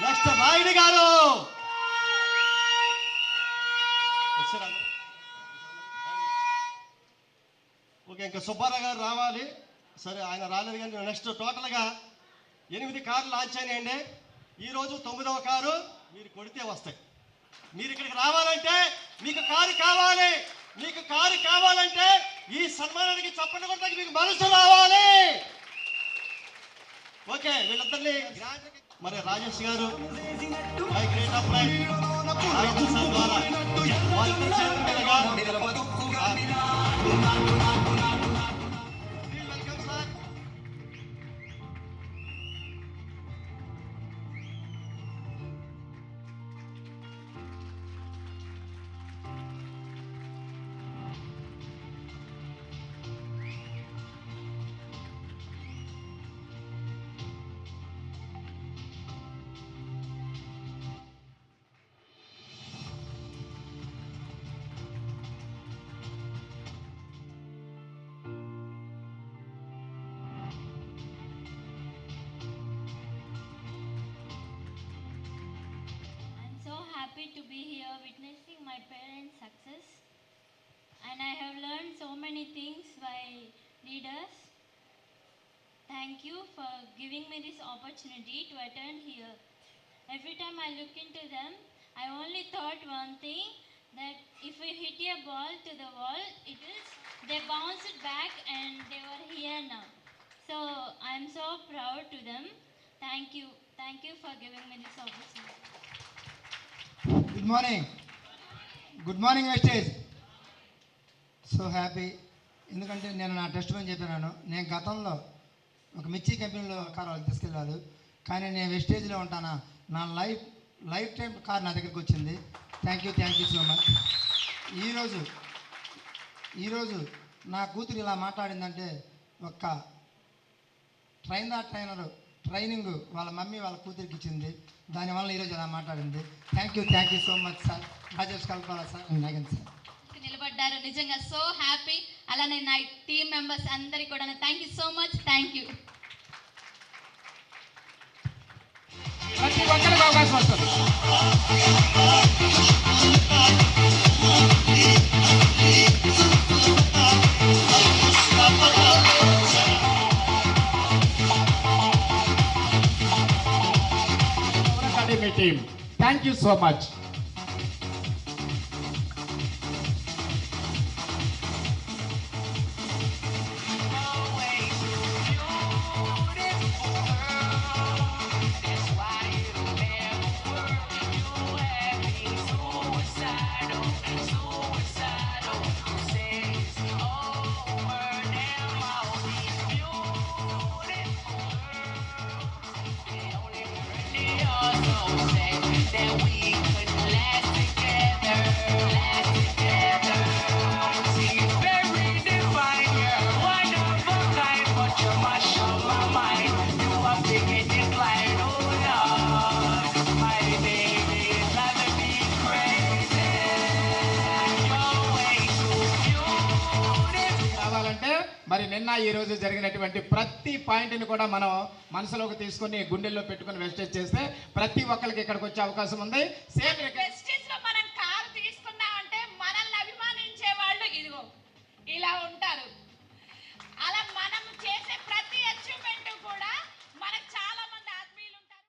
Next Rayudu గారు. Okay, ఇంకా సుబ్బారావు గారు రావాలి. సరే, ఆయన రాలేదు కానీ నెక్స్ట్ టోటల్గా 8 కార్లు లాంచ్ అయినాయండి. ఈరోజు 9వ కారు మీరు కొడితే వస్తాయి. మీరు ఇక్కడికి రావాలంటే మీకు కారు కావాలి. మీకు కారు కావాలంటే ఈ సన్మానానికి చప్పట్లు కొట్టడానికి మీకు మనసు రావాలి. ఓకే, వీళ్ళందరినీ మరి రాజేష్ గారు గ్రేట్ అప్లైడ్ ద్వారా happy to be here witnessing my parents' success, and I have learned so many things by leaders. Thank you for giving me this opportunity to attend here. Every time I look into them, I only thought one thing, that if we hit a ball to the wall, they bounced back and they were here now. So I am so proud to them. Thank you for giving me this opportunity. Good morning Vestige. So happy, ఎందుకంటే నేను నా test అని చెప్పినాను. నేను గతంలో ఒక మిర్చి కంపెనీలో కార్ వాళ్ళకి తీసుకెళ్ళాను, కానీ నేను వెస్టేజ్లో ఉంటానా. నా లైఫ్ టైం కార్ నా దగ్గరికి వచ్చింది. Thank you so much. ఈరోజు నా కూతురు ఇలా మాట్లాడిందంటే ఒక్క ట్రైనింగ్ వాళ్ళ మమ్మీ వాళ్ళ కూతురికి ఇచ్చింది. దానివల్ల ఈరోజు ఇలా మాట్లాడింది. Thank you so much sir. Rajesh Kalpala sir, Nagan sir నిలబడ్డారు. నిజంగా సో హ్యాపీ. అలానే నా టీమ్ మెంబర్స్ అందరికీ కూడా thank you so much. Thank you. ప్రతి ఒక్కరికి అవకాశం వస్తుంది. Team, thank you so much. మరి నిన్న ఈ రోజు జరిగినటువంటి ప్రతి పాయింట్ని కూడా మనం మనసులోకి తీసుకొని గుండెల్లో పెట్టుకొని వెస్టేజ్ చేస్తే ప్రతి ఒక్కరికి ఇక్కడికి వచ్చే అవకాశం ఉంది. Same request